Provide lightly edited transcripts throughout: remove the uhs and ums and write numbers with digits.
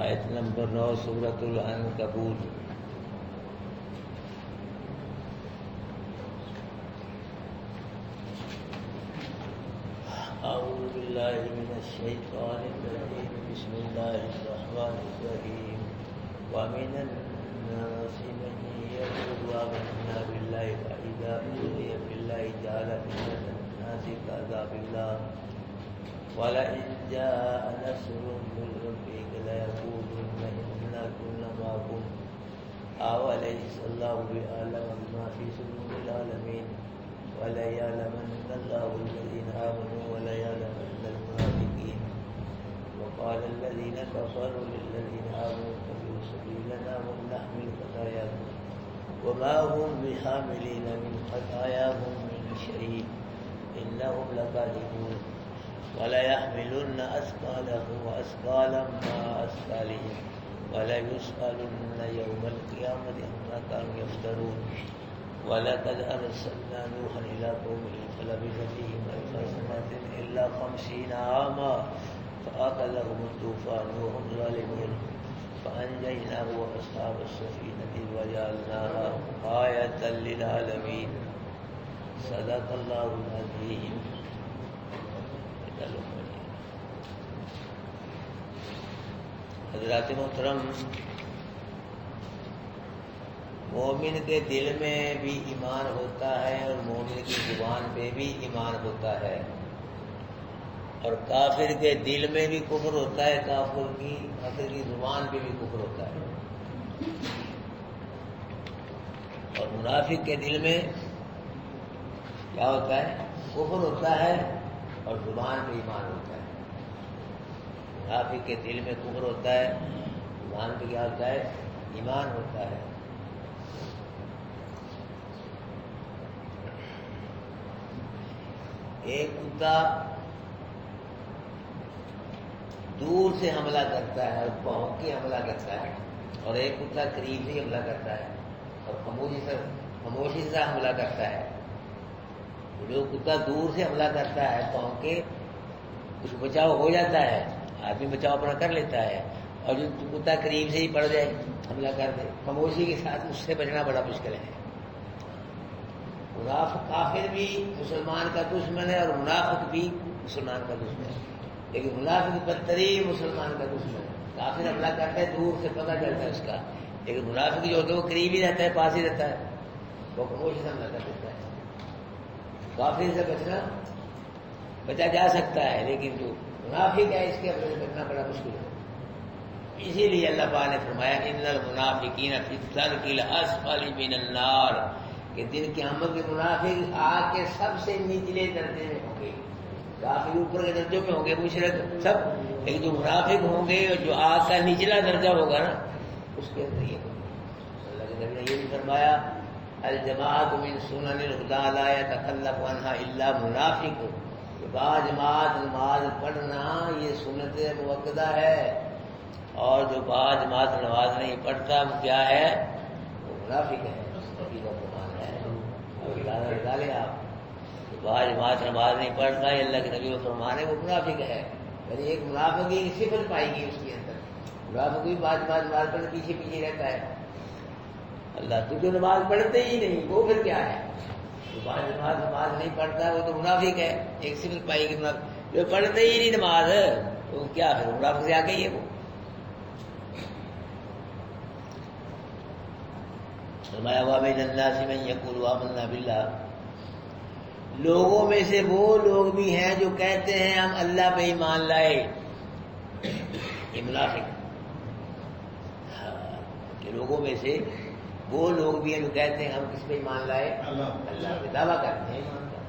آیت نمبر 9 سورۃ العنکبوت۔ اعوذ باللہ من الشیطان الرجیم، بسم اللہ الرحمن الرحیم۔ ومن الناس من يقول آمنا باللہ فإذا أوذي في الله جعل فتنة الناس كعذاب الله ولئن جاء نصر من ربك ليقولن إنا كنا معكم أوليس الله بأعلم بما في صدور العالمين وليعلمن الله الذين آمنوا وليعلمن المنافقين وقال الذين كفروا للذين آمنوا اتبعوا سبيلنا ولنحمل خطاياكم وما هم بحاملين من خطاياهم من شيء إنهم لكاذبون وليحملن أثقالهم وأثقالا مع أثقالهم وليسألن يوم القيامة عما كانوا يفترون ولقد أرسلنا نوحا إلى قومه فلبث فيهم ألف سنة إلا 50 عاما فأخذهم الطوفان وهم ظالمون فأنجيناه وأصحاب السفينة وجعلناها آية للعالمين صدق الله العظيم۔ حضرات محترم، مومن کے دل میں بھی ایمان ہوتا ہے اور مومن کی زبان پہ بھی ایمان ہوتا ہے، اور کافر کے دل میں بھی کفر ہوتا ہے، کافر کی زبان پہ بھی کفر ہوتا ہے، اور منافق کے دل میں کیا ہوتا ہے؟ کفر ہوتا ہے اور زبان پہ ایمان ہوتا ہے۔ منافق کے دل میں کفر ہوتا ہے، زبان پہ کیا ہوتا ہے؟ ایمان ہوتا ہے۔ ایک کتا دور سے حملہ کرتا ہے اور بھونک کے حملہ کرتا ہے، اور ایک کتا قریب سے حملہ کرتا ہے اور خاموشی سے حملہ کرتا ہے۔ جو کتا دور سے حملہ کرتا ہے بھونک کے، کچھ بچاؤ ہو جاتا ہے، آدمی بچاؤ اپنا کر لیتا ہے، اور جو کتا قریب سے ہی پڑ جائے، حملہ کر دے خاموشی کے ساتھ، اس سے بچنا بڑا مشکل ہے۔ منافق کافر بھی مسلمان کا دشمن ہے اور منافق بھی مسلمان کا دشمن ہے، لیکن منافق بدترین مسلمان کا دشمن ہے۔ کافر حملہ کرتا ہے دور سے پتہ چلتا ہے اس کا، لیکن منافق جو ہوتا ہے وہ قریب ہی رہتا ہے، پاس ہی رہتا ہے، وہ خاموشی سے حملہ کر دیتا ہے۔ کافر سے بچا جا سکتا ہے، لیکن جو منافق ہے اس کے حملے سے بچنا بڑا مشکل ہے۔ اسی لیے اللہ پاک نے فرمایا ان المنافقین فی الدرک الاسفل من النار، کہ دن قیامت کے منافق آگ کے سب سے نچلے درجے میں ہوں گے۔ کافر اوپر کے درجوں میں ہوں گے، مشرک سب، لیکن جو منافق ہوں گے اور جو آگ کا نچلا درجہ ہوگا نا، اس کے اندر یہ ہوگا۔ اللہ کے نبی نے یہ بھی فرمایا الجماعت من سنن الہدی لا یتخلف عنها الا منافق، کہ باجماعت نماز پڑھنا یہ سنت موقدہ ہے، اور جو باجماعت نماز نہیں پڑھتا وہ کیا ہے؟ وہ منافق ہے۔ ڈالے آپ باجماعت نماز نہیں پڑھتا ہے، اللہ کے نبی و فرمان ہے وہ منافق ہے۔ یعنی ایک منافق کی صفت پائی گئی اس کے اندر، منافق بھی باجماعت نماز پڑھنے پیچھے پیچھے رہتا ہے۔ اللہ تو جو نماز پڑھتے ہی نہیں وہ پھر کیا ہے؟ جو باجماعت نماز نہیں پڑھتا ہے وہ تو منافق ہے، ایک صفت پائی گئی منافق۔ جو پڑھتے ہی نہیں نماز وہ کیا پھر منافق سے آگے ہی ہے وہ۔ فرمایا وَمِنَ النَّاسِ مَن يَقُولُ آمَنَّا بِاللَّهِ، لوگوں میں سے وہ لوگ بھی ہیں جو کہتے ہیں ہم اللہ پہ ایمان لائے، یہ منافق۔ کہ لوگوں میں سے وہ لوگ بھی ہیں جو کہتے ہیں ہم کس پہ ایمان لائے؟ اللہ پہ دعویٰ کرتے ہیں ایمان کا،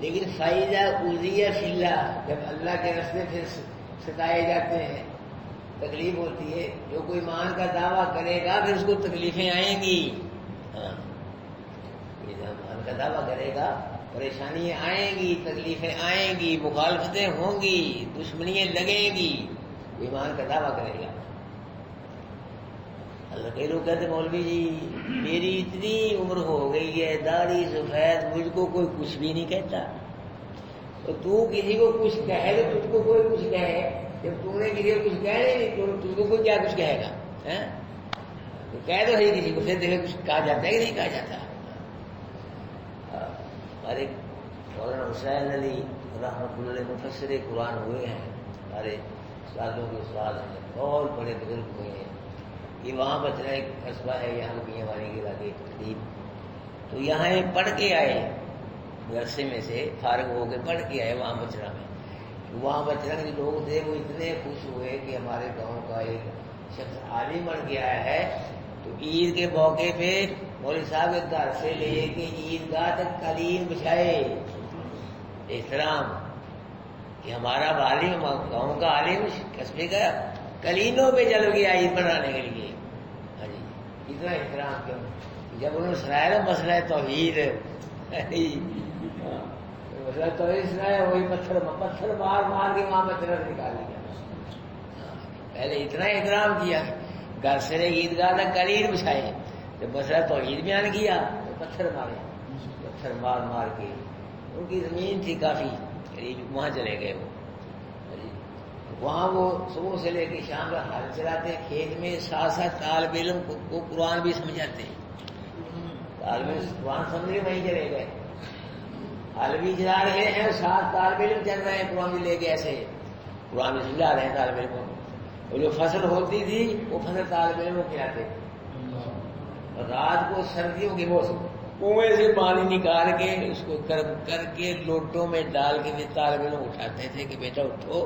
لیکن فَإِذَا أُوذِيَ فِي اللَّهِ، جب اللہ کے راستے سے ستائے جاتے ہیں، تکلیف ہوتی ہے، جو کوئی ایمان کا دعویٰ کرے گا پھر اس کو تکلیفیں آئیں گی۔ ایمان کا دعویٰ کرے گا پریشانیاں آئیں گی، تکلیفیں آئیں گی، مخالفتیں ہوں گی، دشمنیاں لگیں گی، ایمان کا دعویٰ کرے گا۔ اللہ کئی لوگ کہتے مولوی جی میری اتنی عمر ہو گئی ہے، داڑھی سفید، مجھ کو کوئی کچھ بھی نہیں کہتا، تو تو کسی کو کچھ کہے تو تجھ کو کوئی کچھ کہے، جب تم نے کسی کو کچھ کہہ نہیں تو تم کو کوئی کیا کچھ کہے گا؟ تو کہہ دو ہی کسی کو، پھر دیکھے کچھ کہا جاتا ہے کہ نہیں کہا جاتا. ہمارے مولانا حسین علی رحمۃ اللہ مفسر قرآن ہوئے ہیں، ہمارے استادوں کے استاد ہیں، بہت بڑے بزرگ ہوئے ہیں. یہ وہاں بچنا ایک قصبہ ہے یہاں میاں والی کے علاقے قریب. تو یہاں پڑھ کے آئے مدرسے میں سے فارغ ہو کے پڑھ کے آئے وہاں بچرا میں. وہاں بچرا کے جو لوگ تھے وہ اتنے خوش ہوئے کہ ہمارے گاؤں کا ایک شخص عالم بن کے آیا ہے. تو عید کے موقع پہ مولوی صاحب کے گھر سے لے کے عیدگاہ تک قالین بچھائے. احترام کہ ہمارا عالم گاؤں کا عالم قصبے کا قالینوں پہ چل گیا عید بنانے کے لیے. ہاں جی، اتنا احترام کیوں؟ جب انہوں نے سنایا نا مسئلہ توحید، مسئلہ توحید سنایا، وہی پتھر مار مار کے وہاں پتھر نکال لیا. پہلے اتنا احترام کیا، گھر سے عیدگاہ تک قالین بچھائے. جب مسئلہ توحید بیان کیا تو پتھر مارے، پتھر مار مار کے. ان کی زمین تھی کافی قریب، وہاں چلے گئے وہ. وہاں وہ صبح سے لے کے شام کا حال چلاتے ہیں کھیت میں، ساتھ ساتھ طالب علم کو قرآن بھی سمجھاتے ہیں. طالب علم قرآن سمجھے وہیں چلے گئے، حال بھی چلا رہے ہیں، ساتھ طالب علم چل رہے ہیں قرآن بھی لے کے. ایسے قرآن بھی سمجھا رہے ہیں طالب علم کو. اور جو فصل ہوتی تھی وہ فصل طالب علم کو کھلاتے تھے. رات کو سردیوں کے موسم کنویں سے پانی نکال کے اس کو گرم کر کے لوٹوں میں ڈال کے طالب علم اٹھاتے تھے کہ بیٹا اٹھو،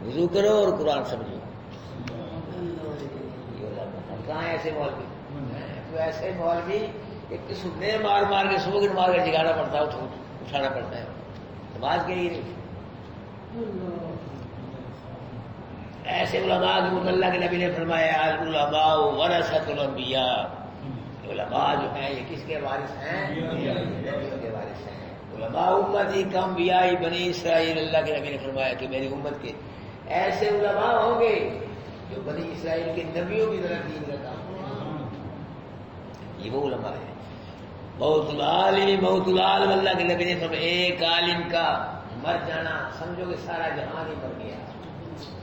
وضو کرو اور قرآن سمجھو. کہاں ایسے مولوی؟ تو ایسے مولوی ایک سننے مار مار کے صبح کے مار کر جگانا پڑتا ہے، اٹھانا پڑتا ہے نماز کے لیے. ایسے علماء کی اللہ کے نبی نے فرمایا العلماء ورثۃ الانبیاء. علماء جو ہیں یہ کس کے وارث ہیں؟ نبیوں کے وارث ہیں. علماء امتی کانبیاء بنی اسرائیل. اللہ کے نبی نے فرمایا کہ میری امت کے ایسے علماء ہوں گے جو بنی اسرائیل کے نبیوں کی طرح دین کا کام کریں. یہ وہ علماء ہے. موت العالم موت العالم. اللہ کے نبی نے فرمایا ایک عالم کا مر جانا سمجھو کہ سارا جہان ہی مر گیا،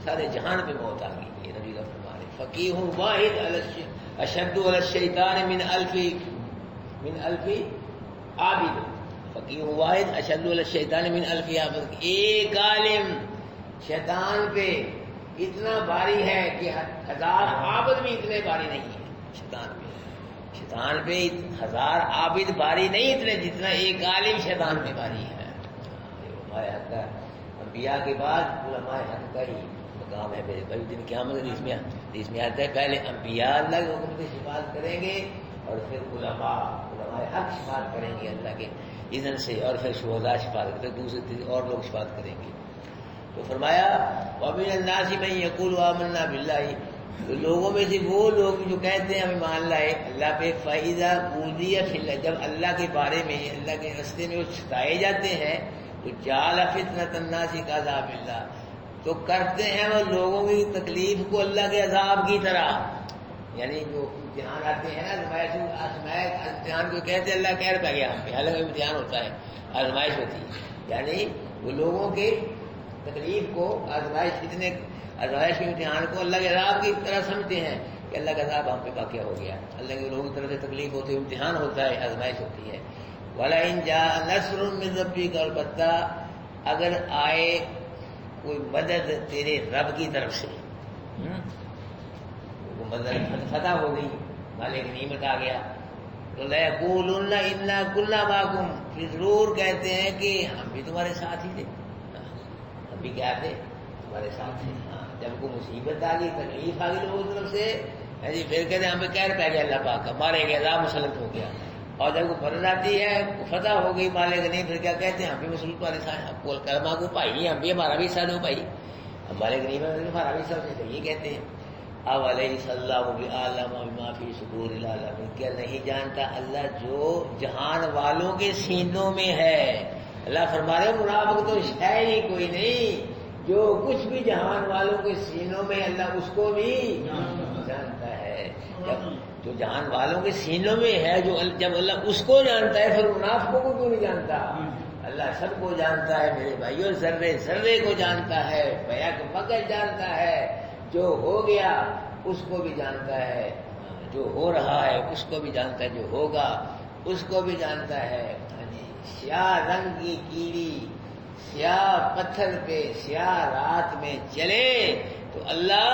سارے جہان پہ موت آ گئی. یہ نبی کا فرمان ہے. فقیہ واحد اشد علی الشیطان من الف عابد. فقیہ واحد اشد علی الشیطان من الف عابد. ایک عالم شیطان پہ اتنا باری ہے کہ 1000 عابد بھی اتنے باری نہیں ہے. شیطان پہ 1000 عابد باری نہیں اتنے جتنا ایک عالم شیطان پہ باری ہے. علماء حق کا انبیاء کے بعد علماء حق کا ہی مقام ہے. میرے بھائی دن قیامت اس میں آتا ہے پہلے انبیاء اللہ کے حکم کی شفاعت کریں گے اور پھر علماء حق شفاعت کریں گے اللہ کے اذن سے، اور پھر شہداء شفاعت کرتے دوسرے اور لوگ شفاعت کریں گے. تو فرمایا وَمِنَ النَّاسِ مَن يَقُولُ آمَنَّا بِاللَّهِ. لوگوں میں سے وہ لوگ جو کہتے ہیں ہمیں مان لائے اللہ پہ. فَإِذَا أُوذِيَ فِي اللَّهِ. جب اللہ کے بارے میں اللہ کے راستے میں وہ ستائے جاتے ہیں تو جعل فِتْنَةَ النَّاسِ كَعَذَابِ اللَّهِ. تو کرتے ہیں وہ لوگوں کی تکلیف کو اللہ کے عذاب کی طرح. یعنی جو امتحان آتے ہیں نا آزمائش امتحان کو کہتے ہیں اللہ کہہ پہ گیا ہم پہ، حالانکہ امتحان ہوتا ہے، آزمائش ہوتی ہے. یعنی وہ لوگوں کے تکلیف کو آزمائش کے امتحان کو اللہ کے عذاب کی طرح سمجھتے ہیں کہ اللہ کا عذاب ہم پہ واقع ہو گیا. اللہ کے لوگوں کی طرف سے تکلیف ہوتی ہے، امتحان ہوتا ہے، آزمائش ہوتی ہے. وَلَئِن جَاءَ نَصْرٌ مِّن رَّبِّكَ. البتہ اگر آئے کوئی مدد تیرے رب کی طرف سے، مدد فتح ہو گئی، مالک نعمت آ گیا، تو لَيَقُولُنَّ إِنَّا كُنَّا مَعَكُمْ. پھر ضرور کہتے ہیں کہ ہم بھی تمہارے ساتھ ہی تھے، ہم بھی کیا تھے تمہارے ساتھ تھے. جب کوئی مصیبت آ گئی، تکلیف آ گئی لوگوں کی طرف سے، پھر کہتے ہیں ہمیں قہر پہ گیا اللہ پاک کا، مارے گئے، عذاب مسلط ہو گیا. اور جب کوئی فرض آتی ہے، فتح ہو گئی مالک نہیں، پھر کیا کہتے ہیں ہم بھی مسلط والے ساتھ، ہم کو کرما کو بھائی، ہم بھی ہمارا بھی ساتھ ہو بھائی، ہمارے نہیں ہمارا بھی ساتھ ہے. یہ کہتے ہیں اَوَلَيْسَ اللَّهُ بِأَعْلَمَ بِمَا فِي صُدُورِ الْعَالَمِينَ. کیا نہیں جانتا اللہ جو جہان والوں کے سینوں میں ہے. اللہ فرما رہے منافق تو ہے ہی کوئی نہیں، جو کچھ بھی جہان والوں کے سینوں میں اللہ اس کو بھی جانتا ہے. جو جہان والوں کے سینوں میں ہے، جو جب اللہ اس کو جانتا ہے پھر منافقوں کو کیوں نہیں جانتا. اللہ سب کو جانتا ہے میرے بھائیوں، ذرے ذرے کو جانتا ہے، بیک بغل جانتا ہے، جو ہو گیا اس کو بھی جانتا ہے، جو ہو رہا ہے اس کو بھی جانتا ہے، جو ہوگا اس کو بھی جانتا ہے۔ سیاہ رنگ کی کیڑی سیاہ پتھر پہ سیاہ رات میں چلے تو اللہ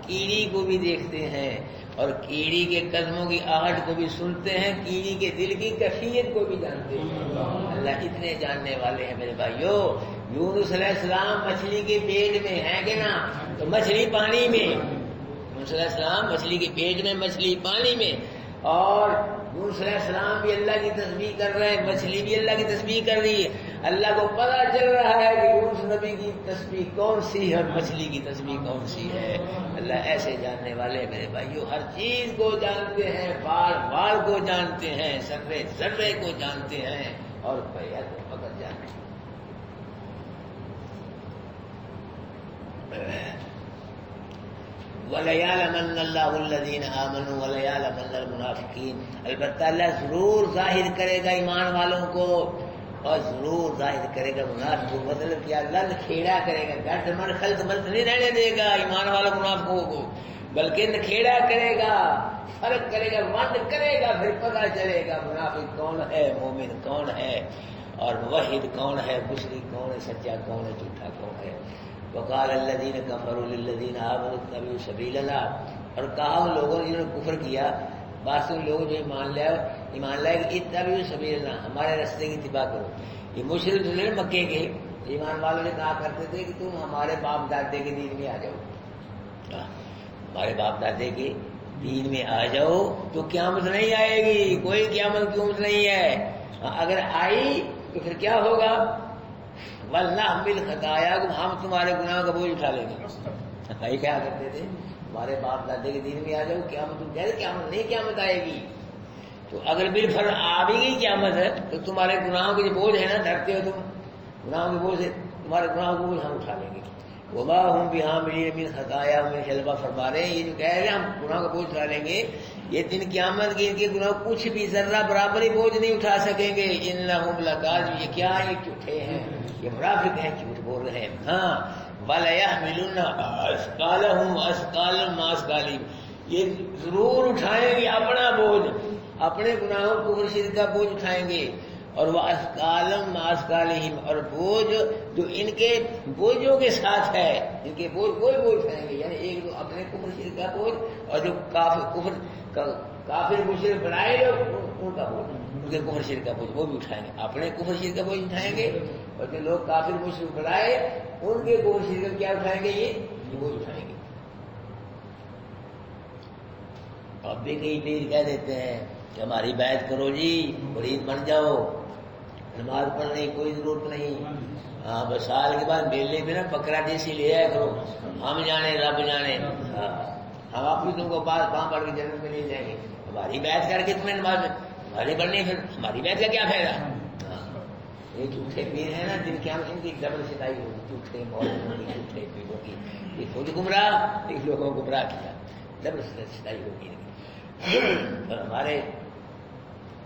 کیڑی کو بھی دیکھتے ہیں اور کیڑی کے قدموں کی آہٹ کو بھی سنتے ہیں، کیڑی کے دل کی کیفیت کو بھی جانتے ہیں۔ اللہ اتنے جاننے والے ہیں میرے بھائیوں۔ یونس علیہ السلام مچھلی کے پیٹ میں ہیں کہ نا، تو مچھلی پانی میں، یونس علیہ السلام مچھلی کے پیٹ میں، مچھلی پانی میں، اور یونس علیہ السلام بھی اللہ کی تسبیح کر رہے ہیں، مچھلی بھی اللہ کی تسبیح کر رہی ہے۔ اللہ کو پتہ چل رہا ہے کہ یونس نبی کی تسبیح کون سی ہے اور مچھلی کی تسبیح کون سی ہے۔ اللہ ایسے جاننے والے میرے بھائیوں، ہر چیز کو جانتے ہیں، بال بال کو جانتے ہیں، ذرے ذرے کو جانتے ہیں اور بیعت فقط جانتے ہیں۔ وَلَيَعْلَمَنَّ اللَّهُ الَّذِينَ آمَنُوا وَلَيَعْلَمَنَّ الْمُنَافِقِينَ، البتہ اللہ ضرور ظاہر کرے گا ایمان والوں کو اور ضرور ظاہر کرے گا منافق کو۔ مطلب کیا؟ لل کھیڑا کرے گا، گھٹ من خلط ملت نہیں رہنے دے گا ایمان والوں منافقوں کو، بلکہ نکھیڑا کرے گا، فرق کرے گا، ونڈ کرے گا، پھر پتہ چلے گا منافق کون ہے، مومن کون ہے، اور موحد کون ہے، مشرک کون ہے، سچا کون ہے، جھوٹا کون ہے۔ وقال الذین کفروا للذین آمنوا اتبعوا سبیلنا، اور کہا ان لوگوں نے جنہوں نے کفر کیا، بعض لوگوں جو ایمان لائے کہ اتبعوا سبیلنا، ہمارے راستے کی اتباع کرو۔ یہ مشرک جو ہیں مکے کے ایمان والوں نے کہا کرتے تھے کہ تم ہمارے باپ دادے کے دین میں آ جاؤ، ہمارے باپ دادے کے دین میں آ جاؤ تو قیامت نہیں آئے گی، کوئی قیامت کی امید نہیں ہے، اگر آئی تو پھر کیا ہوگا؟ وَلْنَحْمِلْ خَطَايَاكُمْ، ہم تمہارے گناہوں کا بوجھ اٹھا لیں گے۔ یہ کیا کرتے تھے؟ ہمارے باپ دادے کے دین میں آ جاؤ، قیامت تم کہہ رہے قیامت نہیں، قیامت آئے گی تو اگر بالفرض آ بھی گئی قیامت ہے تو تمہارے گناہوں کے جو بوجھ ہے نا، ڈرتے ہو تم گناہوں کے بوجھ سے، تمہارے گناہوں کے بوجھ ہم اٹھا لیں گے۔ وما ہم بحاملین من خطایا من شلبہ، فرما رہے ہیں یہ جو کہہ رہے ہیں ہم گناہوں کا بوجھ اٹھا لیں گے، یہ دن قیامت کے ان کے گناہ کچھ بھی ذرہ برابر ہی بوجھ نہیں اٹھا سکیں گے۔ انہم لکاذبون، یہ کیا ہے؟ یہ جھوٹے ہیں، یہ منافق ہیں، جھوٹ بول رہے ہیں۔ ہاں، وَلَيَحْمِلُنَّ أَثْقَالَهُمْ أَثْقَالًا مَعَ أَثْقَالِهِمْ، یہ ضرور اٹھائیں گے اپنا بوجھ، اپنے گناہوں کو شرک کا بوجھ اٹھائیں گے، اور وہ اثقالا مع اثقالہم، اور بوجھ جو ان کے بوجھوں کے ساتھ ہے، ان کے بوجھ کوئی بوجھ اٹھائیں گے، یعنی ایک تو اپنے کفر شرک کا بوجھ، اور جو کافر مشرک بنائے لوگ ان کا بوجھ، ان کے کفر شرک کا بوجھ وہ بھی اٹھائیں گے، اپنے کفر شرک کا بوجھ اٹھائیں گے، اور جو لوگ کافر مشرک بنائے ان کے کفر شرک کا کیا اٹھائیں گے؟ یہ بوجھ اٹھائیں گے۔ اب بھی کئی پیر کہہ دیتے ہیں کہ ہماری بیعت کرو جی، مرید بن جاؤ، نماز پڑھنے کی کوئی ضرورت نہیں، ہاں بس سال کے بعد میلے پہ نا بکرا دیسی لے آیا کرو، ہم جانے رب جانے، ہم آپ بھی تم کو باں پڑھ کے جنت میں لے جائیں گے، ہماری بیعت کر کے تمہیں نماز ہماری پڑھنی، پھر ہماری بیعت کا کیا فائدہ؟ یہ جھوٹے پیر ہیں نا، جن کے ہم ان کی ڈبل ستائی ہوگی، جھوٹے مولویوں کی، جھوٹے پیروں کی، یہ خود گمراہ ایک لوگوں کو گمراہ کیا، ڈبل ستائی ہوگی۔ اور ہمارے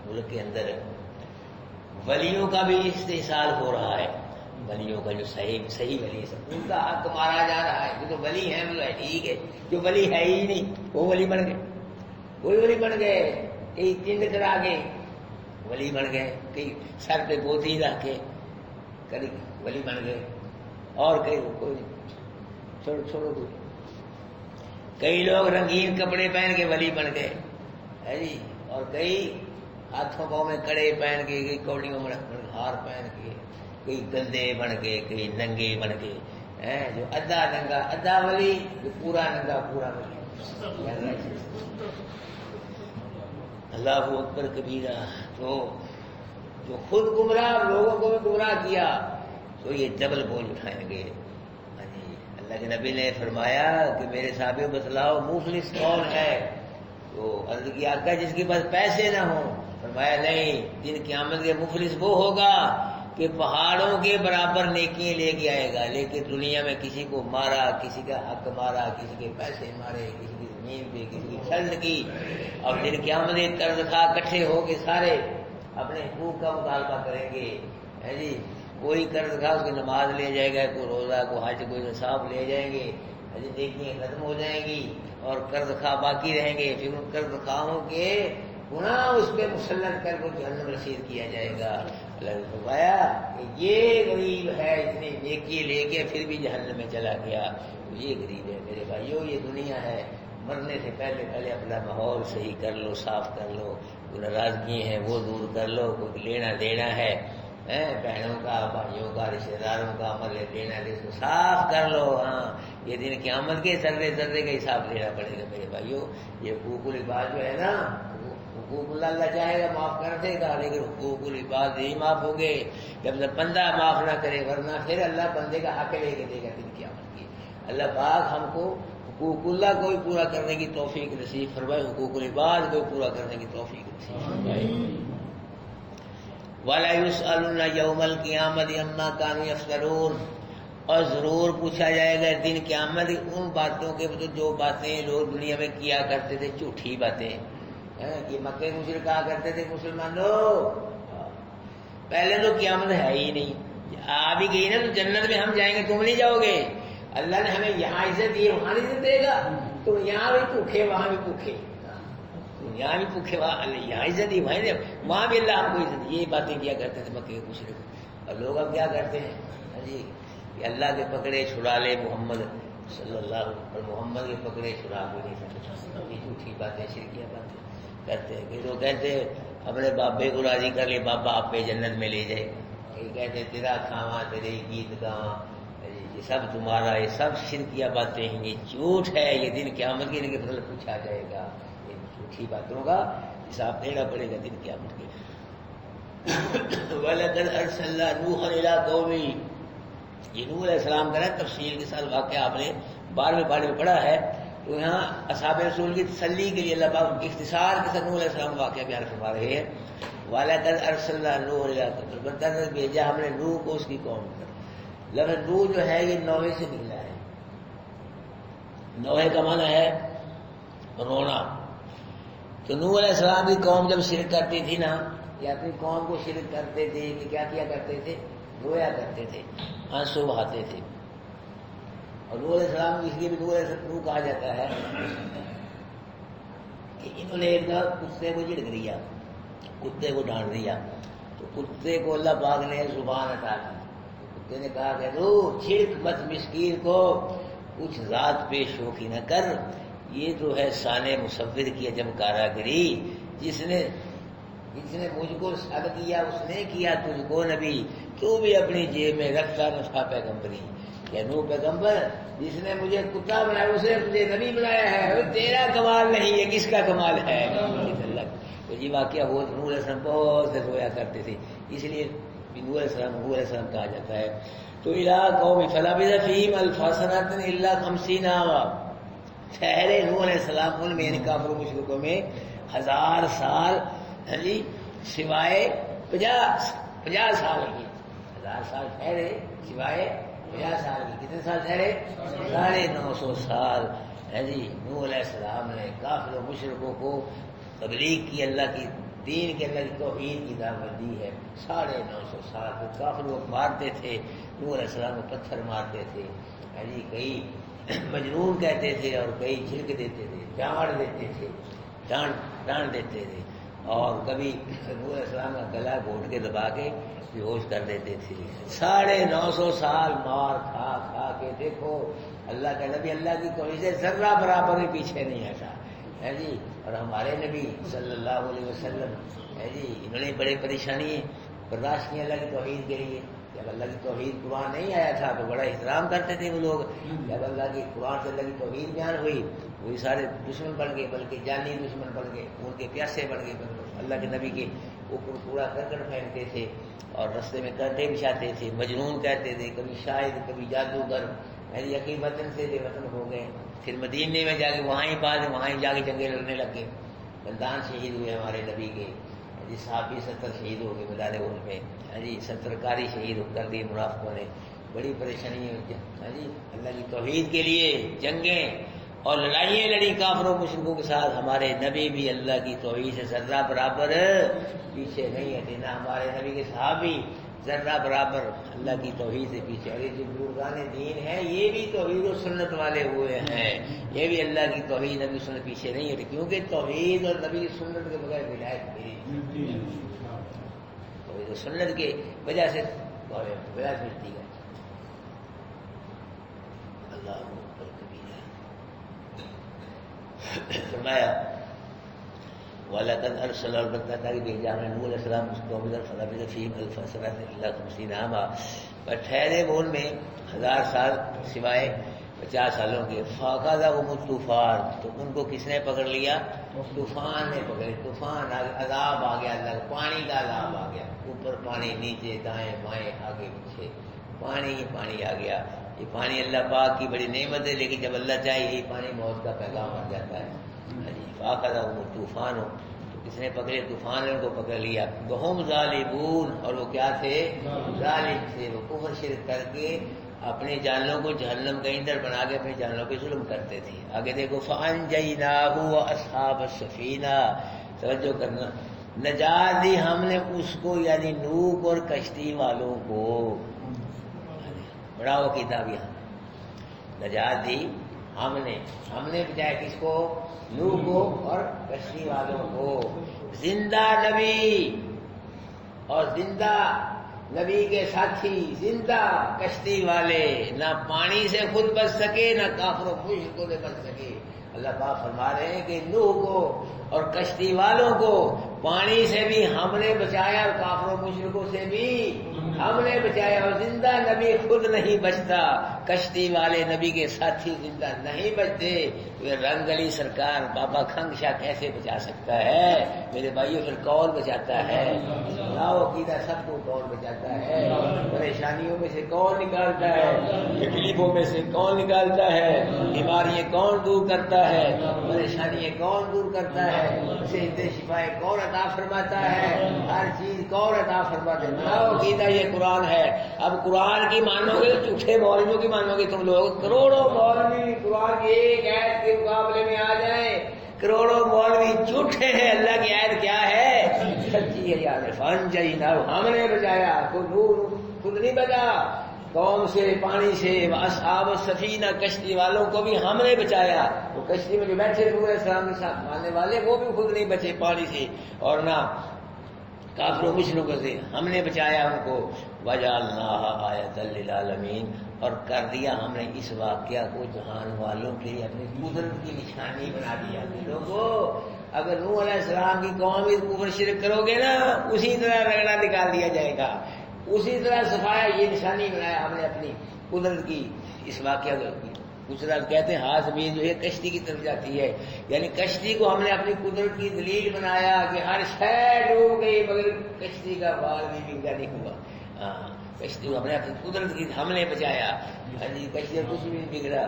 ملک کے اندر ولیوں کا بھی استحصال ہو رہا ہے، ولیوں کا جو صحیح ولی ہے ان کا حق مارا جا رہا ہے، جو تو ولی ہیں وہ ٹھیک ہے، جو ولی ہے ہی نہیں وہ ولی بن گئے، وہی ولی بن گئے، کئی چنڈ کرا کے ولی بن گئے، کئی سر پہ گوتی رکھ کے کئی ولی بن گئے، اور کئی کوئی چھوڑو کوئی، کئی لوگ رنگین کپڑے پہن کے ولی بن گئے ہے جی، اور کئی ہاتھوں پاؤں میں کڑے پہن کے، کئی کوڑیوں میں ہار پہن کے، کئی گندے بن گئے، کئی ننگے بن گئے، جو ادھا ننگا ادھا ولی، جو پورا ننگا پورا ولی۔ اللہ اکبر کبیرہ، تو جو خود گمراہ لوگوں کو بھی گمراہ کیا تو یہ ڈبل بوجھ اٹھائیں گے۔ اللہ کے نبی نے فرمایا کہ میرے صحابیوں بتلاؤ مفلس کون ہے؟ تو عرض کیا آقا جس کے پاس پیسے نہ ہوں، فرمایا نہیں، دن قیامت کے مفلس وہ ہوگا کہ پہاڑوں کے برابر نیکیاں لے کے آئے گا، لیکن دنیا میں کسی کو مارا، کسی کا حق مارا، کسی کے پیسے مارے، کسی کی زمین پہ، کسی کی چھلن کی، اور دن قیامت قرض کھا اکٹھے ہو کے سارے اپنے حقوق کا مطالبہ کریں گے، ہے جی، کوئی قرض خواہ اس کی نماز لے جائے گا، کوئی روزہ، کوئی حج، کوئی نصاب لے جائیں گے، دیکھیں ختم ہو جائیں گی اور قرض خواہ باقی رہیں گے، پھر ان قرض خواہوں کے گناہ اس پہ مسلط کر کو جہنم رسید کیا جائے گا۔ اللہ نے فرمایا کہ یہ غریب ہے، اتنی نیکی لے کے پھر بھی جہنم میں چلا گیا، یہ غریب ہے میرے بھائیو۔ یہ دنیا ہے، مرنے سے پہلے اپنا ماحول صحیح کر لو، صاف کر لو، کوئی ناراضگی ہے وہ دور کر لو، کوئی لینا دینا ہے بہنوں کا، بھائیوں کا، رشتے داروں کا عمل لینا ہے، اس کو صاف کر لو۔ ہاں، یہ دن قیامت کے ذرے ذرے کا حساب لینا پڑے گا میرے بھائیو۔ یہ حقوق العباد جو ہے نا، حقوق اللہ چاہے گا معاف کر دے گا، لیکن حقوق العباد نہیں معاف ہو گئے جب تک بندہ معاف نہ کرے، ورنہ پھر اللہ بندے کا حق لے کے دے گا دن قیامت کی۔ اللہ پاک ہم کو حقوق اللہ کو بھی پورا کرنے کی توفیق نصیب فرمائے، حقوق العباد کو بھی پورا کرنے کی توفیق نصیب فرمائے۔ وَلَا يُسْأَلُنَّ يَوْمَ الْقِيَامَةِ عَمَّا كَانُوا يَفْتَرُونَ، اور ضرور پوچھا جائے گا دن قیامت ان باتوں کے جو باتیں لوگ دنیا میں کیا کرتے تھے، جھوٹی باتیں کہ مکے مشرک کہا کرتے تھے مسلمانوں پہلے تو قیامت ہے ہی نہیں، آ بھی گئی نا تو جنت میں ہم جائیں گے، تم نہیں جاؤ گے، اللہ نے ہمیں یہاں عزت دی وہاں عزت دے گا، تم یہاں بھی بھوکے وہاں بھی بھوکے، یہاں بھی بھوکے وہاں یہاں عزت دی وہاں بھی اللہ ہم کو عزت دی۔ یہ باتیں کیا کرتے تھے مکے مشرک، اور لوگ اب کیا کرتے ہیں جی کہ اللہ کے پکڑے چھڑا لے محمد صلی اللہ علیہ وسلم، اور محمد کے پکڑے چھڑا بھی نہیں سکتے، یہ جھوٹی باتیں شرکیہ باتیں کرتے ہیں۔ کہ لوگ کہتے ہیں اپنے بابے کو راضی کر لے، بابا آپ پہ جنت میں لے جائے، یہ کہتے ہیں تیرا کھاواں تیرے گیت گاواں، یہ سب تمہارا، یہ سب شرکیہ باتیں ہیں، یہ جھوٹ ہے، یہ دن قیامت کے لیے مطلب پوچھا جائے گا، یہ جھوٹی باتوں کا حساب دینا پڑے گا دن قیامت کے۔ وَلَقَدْ أَرْسَلْنَا نُوحًا إِلَىٰ قَوْمِهِ، یہ نوح علیہ السلام کا تفصیل کے ساتھ واقعہ آپ نے 12ویں پارے میں پڑھا ہے، تو یہاں اصحاب رسول کی تسلی کے لیے اللہ پاک اختصار کے ساتھ نوح علیہ السلام واقعہ بیان فرما رہے ہیں۔ وَلَقَدْ أَرْسَلْنَا نُوحًا إِلَىٰ قَوْمِهِ، بتانا بھیجا ہم نے نوح کو اس کی قوم پر۔ لفظ نوح جو ہے یہ نوحے سے نکلا ہے، نوحے کا معنی ہے رونا۔ تو نوح علیہ السلام کی قوم جب شرک کرتی تھی نا، یا اپنی قوم کو شرک کرتے تھے کہ کیا کیا کرتے تھے، رویا کرتے تھے، آنسو بہاتے تھے۔ اور نوح علیہ السلام اس لیے بھی نوح کہا جاتا ہے کہ انہوں نے ایک دفعہ کتے کو جھڑک دیا، کتے کو ڈانٹ دیا، تو کتے کو اللہ پاک نے زبان عطا کی، کتے نے کہا کہ تو چھڑک مت مسکین کو، کچھ ذات پیش ہو کی نہ کر، یہ تو ہے شان مصور کی عجب کاراگری، جس نے مجھ کو سب کیا اس نے کیا تجھ کو نبی، تو بھی اپنی جیب میں رکھتا نفع پیغمبری۔ کہ نوح پیغمبر جس نے مجھے کتا بنایا اس نے مجھے نبی بنایا ہے، تیرا کمال نہیں ہے، کس کا کمال ہے؟ تو یہ واقعہ ہو، نوح علیہ السلام بہت سے رویا کرتے تھے، اس لیے نوح علیہ السلام کہا جاتا ہے۔ تو اِلَىٰ قَوْمِ فَلَبِثَ فِيهِمْ أَلْفَ سَنَةٍ إِلَّا 50 عَامًا، ٹھہرے نوح علیہ السلام ان میں یعنی کافروں مشرکوں میں 1000 سال، جی سوائے 50 سال کی، 1000 سال ٹھہرے سوائے 50 سال کی، کتنے سال ٹھہرے؟ 950 سال ہے جی۔ نوح علیہ السلام نے کافر و مشرکوں کو تبلیغ کی، اللہ کی دین کے، اللہ کی توحید کی دعوت دی ہے 950 سال۔ تو کافر وہ مارتے تھے، نوح علیہ السلام کو پتھر مارتے تھے ہے جی، کئی مجنون کہتے تھے اور کئی جھڑک دیتے تھے، ڈانٹ دیتے تھے، ڈانٹ دیتے تھے، اور کبھی نوح علیہ السلام کا گلا گھونٹ کے دبا کے بے ہوش کر دیتے تھے۔ 950 سال مار کھا کھا کے دیکھو اللہ کا نبی اللہ کی توحید سے ذرہ برابر بھی پیچھے نہیں ہٹا ہے جی۔ اور ہمارے نبی صلی اللہ علیہ وسلم ہے جی، انہوں نے بڑے پریشانی برداشت کی اللہ کی توحید کے لیے۔ جب اللہ کی توحید قرآن نہیں آیا تھا تو بڑا احترام کرتے تھے وہ لوگ، جب اللہ کی قرآن سے اللہ کی توحید بیان ہوئی وہی سارے دشمن بن گئے، بلکہ جانی دشمن بن گئے، ان کے پیاسے بن گئے، اللہ کے نبی کے اوپر پورا کرکٹ پھینکتے تھے اور رستے میں کانٹے بچھاتے تھے، مجنون کہتے تھے، کبھی شاعر کبھی جادوگر، میری یقین وطن سے بے وطن ہو گئے۔ پھر مدینے میں جا کے وہاں ہی جا کے جنگیں لڑنے لگ گئے، بلدان شہید ہوئے ہمارے نبی کے جی، صحابی 70 شہید ہو گئے میدان احد میں جی، 70 قاری شہید کر دیے منافقوں نے۔ بڑی پریشانی ہے جی، اللہ کی توحید کے لیے جنگیں اور لڑائیاں لڑی کافروں مشرکوں کے ساتھ، ہمارے نبی بھی اللہ کی توحید سے ذرہ برابر پیچھے نہیں ہٹے، نہ ہمارے نبی کے صحابی ذرہ برابر اللہ کی توحید سے پیچھے. اور یہ جو بزرگان دین ہیں یہ بھی توحید و سنت والے ہوئے ہیں، یہ بھی اللہ کی توحید نبی سنت پیچھے نہیں ہے، کیونکہ توحید اور نبی سنت کے بغیر ولایت نہیں. توحید و سنت کی وجہ سے ولایت ملتی ہے. اللہ اکبر کبیرہ. فرمایا وَلَقَدْ أَرْسَلَ البتہ تاکہ بھیجا ہم نے نوح علیہ السلام اس قوم پر فلبث فیہم أَلْفَ سَنَةٍ إِلَّا 50 عاما، پر ٹھہرے وہ ان میں 1000 سال سوائے 50 سالوں کے. فَأَخَذَهُمُ الطُّوفَانُ، تو ان کو کس نے پکڑ لیا؟ طوفان نے پکڑے. طوفان عذاب آ گیا، اللہ کا پانی کا عذاب آ گیا. اوپر پانی، نیچے دائیں بائیں آگے پیچھے پانی ہی پانی آ گیا. یہ پانی اللہ پاک کی بڑی نعمت ہے، لیکن جب اللہ چاہے یہی پانی موت کا پیغام بن جاتا ہے. فَأَخَذَهُمُ الطُّوفَانُ، تو کس نے پکڑے؟ طوفان نے ان کو پکڑ لیا. وَهُمْ ظَالِمُونَ، اور وہ کیا تھے؟ ظالم تھے. وہ کفر شرک کر کے اپنی جانوں کو جہنم کا ایندھن بنا کے اپنی جانوں پہ ظلم کرتے تھے. آگے دیکھو فَأَنجَيْنَاهُ وَأَصْحَابَ السَّفِينَةِ، توجہ کرنا، نجات دی ہم نے اس کو یعنی نوح اور کشتی والوں کو. بڑا عقیدہ بھی ہم نجات دی ہم نے بچایا کس کو؟ نوح کو اور کشتی والوں کو. زندہ نبی اور زندہ نبی کے ساتھی، زندہ کشتی والے، نہ پانی سے خود بچ سکے نہ کافر و مشرکوں سے بچ سکے. اللہ پاک فرما رہے ہیں کہ نوح کو اور کشتی والوں کو پانی سے بھی ہم نے بچایا اور کافر و مشرکوں سے بھی ہم نے بچایا. اور زندہ نبی خود نہیں بچتا، کشتی والے نبی کے ساتھی زندہ نہیں بچتے. یہ رنگ علی سرکار بابا کھنگ شاہ کیسے بچا سکتا ہے میرے بھائیوں؟ پھر کون بچاتا ہے؟ عقیدہ سب کو کون بچاتا ہے؟ پریشانیوں میں سے کون نکالتا ہے؟ تکلیفوں میں سے کون نکالتا ہے؟ بیماریاں کون دور کرتا ہے؟ پریشانیاں کون دور کرتا ہے؟ صحت شفائے کون عطا فرماتا ہے؟ ہر چیز کون عطا فرماتا ہے؟ عقیدہ یہ قرآن ہے. اب قرآن کی مانو گے تو جھوٹے مولویوں کی مانو گے تم لوگ. کروڑوں مولوی قرآن کی ایک آیت کے مقابلے میں آ جائیں، کروڑوں مولوی جھوٹے ہیں. اللہ کی آیت کیا ہے؟ سچی ہے یار. فَأَنجَيْنَاهُ، ہم نے بچایا. خود نہیں بچا، قوم سے، پانی سے. اصحاب السفینہ، کشتی والوں کو بھی ہم نے بچایا. وہ کشتی میں جو بیٹھے ہوئے اسلام کے ساتھ ماننے والے وہ بھی خود نہیں بچے پانی سے اور نہ کافر و مشرکوں سے. ہم نے بچایا ان کو. وَجَعَلْنَاهَا آیَةً لِلْعَالَمِينَ، اور کر دیا ہم نے اس واقعہ کو جہان والوں کے لیے اپنی قدرت کی نشانی بنا دیا. لوگوں اگر نوح علیہ السلام کی قوم اس کفر شرک کرو گے نا، اسی طرح رگڑا نکال دیا جائے گا، اسی طرح صفایا. یہ نشانی بنایا ہم نے اپنی قدرت کی اس واقعہ کو. دوسرا کہتے ہیں ہاتھ بھی جو ہے کشتی کی طرف جاتی ہے، یعنی کشتی کو ہم نے اپنی قدرت کی دلیل بنایا کہ ہر شے ڈوب گئی مگر کشتی کا بال بھی بگڑا نہیں ہوا. کشتی کو ہم نے اپنی قدرت کی ہم نے بچایا. کشتی کا کچھ بھی نہیں بگڑا.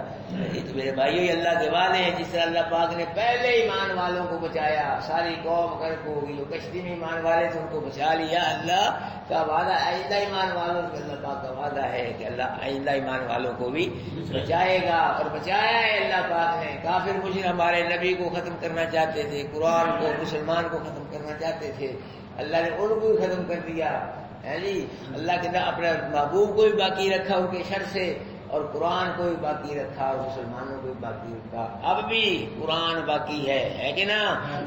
تو میرے بھائیوں یہ اللہ کے وعدے ہیں. جس طرح اللہ پاک نے پہلے ایمان والوں کو بچایا، ساری قوم غرق ہو گئی، وہ کشتی میں ایمان والے تھے ان کو بچا لیا. اللہ کا وعدہ آئندہ ایمان والوں سے، اللہ پاک کا وعدہ ہے کہ اللہ آئندہ ایمان والوں کو بھی بچائے گا. اور بچایا ہے اللہ پاک نے. کافر مشرک ہمارے نبی کو ختم کرنا چاہتے تھے، قرآن کو، مسلمان کو ختم کرنا چاہتے تھے، اللہ نے ان کو بھی ختم کر دیا. اللہ کے اپنے محبوب کو بھی باقی رکھا ان کے شر سے، اور قرآن کو بھی باقی رکھا اور مسلمانوں کو بھی باقی رکھا. اب بھی قرآن باقی ہے کہ نا؟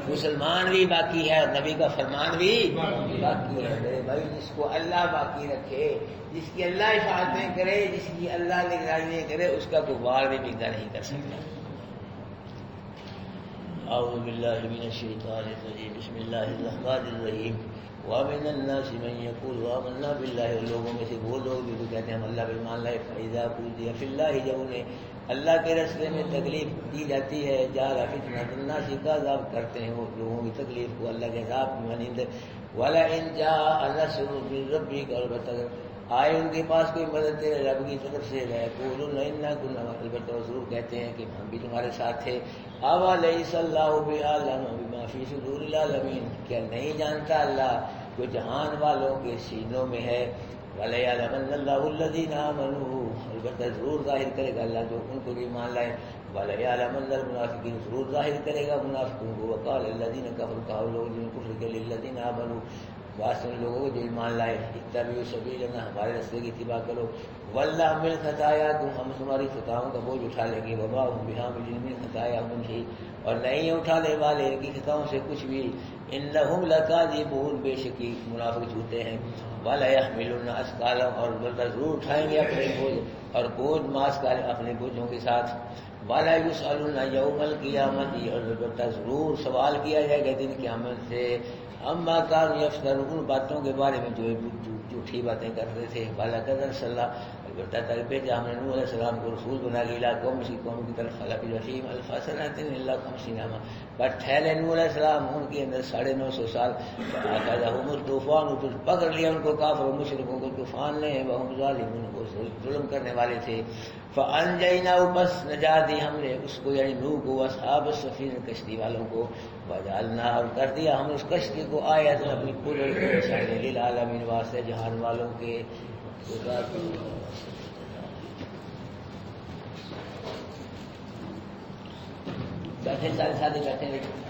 مسلمان بھی باقی ہے اور نبی کا فرمان بھی باقی ہے. میرے بھائی جس کو اللہ باقی رکھے، جس کی اللہ حفاظتیں کرے، جس کی اللہ نگرانیاں کرے، اس کا کوئی وار بھی بگڑا نہیں کر سکتا. اعوذ باللہ من الشیطان الرجیم، بسم اللہ الرحمن الرحیم. وَمِنَ النَّاسِ مَن يَقُولُ آمَنَّا بِاللَّهِ، اور لوگوں میں سے وہ لوگ بھی جو کہتے ہیں ہم اللہ پر ایمان لائے. فَإِذَا أُوذِيَ فِي اللَّهِ، جب انہیں اللہ کے راستے میں تکلیف دی جاتی ہے، جَعَلَ فِتْنَةَ النَّاسِ، کا عذاب کرتے ہیں وہ لوگوں کی تکلیف کو اللہ کے عذاب کی مانند. وَلَئِن جَاءَ نَصْرٌ مِّن رَّبِّكَ، البتہ آئے ان کے پاس کوئی مدد تیرے رب کی طرف سے، لَيَقُولُنَّ إِنَّا كُنَّا مَعَكُمْ، البتہ ضرور کہتے ہیں کہ ہم بھی تمہارے ساتھ تھے. أَوَلَيْسَ اللَّهُ بِأَعْلَمَ بِمَا فِي صُدُورِ الْعَالَمِينَ، کیا نہیں جانتا اللہ جو جہان والوں کے سینوں میں ہے. وَلَيَعْلَمَنَّ اللَّهُ الَّذِينَ آمَنُوا، البتہ ضرور ظاہر کرے گا اللہ جو ان کو ایمان لائے. وَلَيَعْلَمَنَّ الْمُنَافِقِينَ، ضرور ظاہر کرے گا منافقوں کو. وَقَالَ الَّذِينَ كَفَرُوا، کہا لوگ جن کفر کے لِلَّذِينَ آمَنُوا، واسطے ان لوگوں کو جو ایمان لائے، اتبعوا سبیلنا، ہمارے راستے کی اتباع کرو، ولنحمل خطایاکم، ہم تمہاری خطاؤں کا بوجھ اٹھا لیں گے، وما ہم بحاملین من خطایاہم شیء، اور نہیں اٹھانے والے ان کی خطاؤں سے کچھ بھی، انہم لکاذبون، بے شک یہ منافق جھوٹے ہیں، ولیحملن اثقالہم، اور ضرور اٹھائیں گے اپنے بوجھ، اور بوجھ ماس کا اپنے بوجھوں کے ساتھ، وَلَا يُسْأَلُونَ يَوْمَ الْقِيَامَةِ، اور البتہ ضرور سوال کیا جائے گا دن قیامت سے، اما كانوا يفترون، ان باتوں کے بارے میں جو جھوٹی باتیں کرتے تھے، وَلَقَدْ أَرْسَلْنَا، البتہ تک بھیجا ہم نے نوح علیہ السلام کو رسول بنا کے الی قوم، اسی قوم کی طرف، خلق الرحیم الفاصلات الا 50 عاما، پر ٹھہرے نوح علیہ السلام ان کے اندر 950 سال، فأخذهم الطوفان، پھر پکڑ لیا ان کو کافر و مشرکوں کو طوفان نے، وهم ظالمون، وہ ظلم کرنے والے تھے، فأنجیناه، بس نجات دی ہم نے اس کو یعنی نوح کو، اصحاب السفینہ، کشتی والوں کو، وجعلنا، اور کر دیا ہم نے اس کشتی کو آیت، اپنی قدرت کو نشانی، للعالمین، واسطے جہان والوں کے، بیٹھے سارے ساتھی بیٹھے رہے۔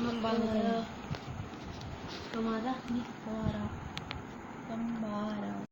Membangun rumah dah ni.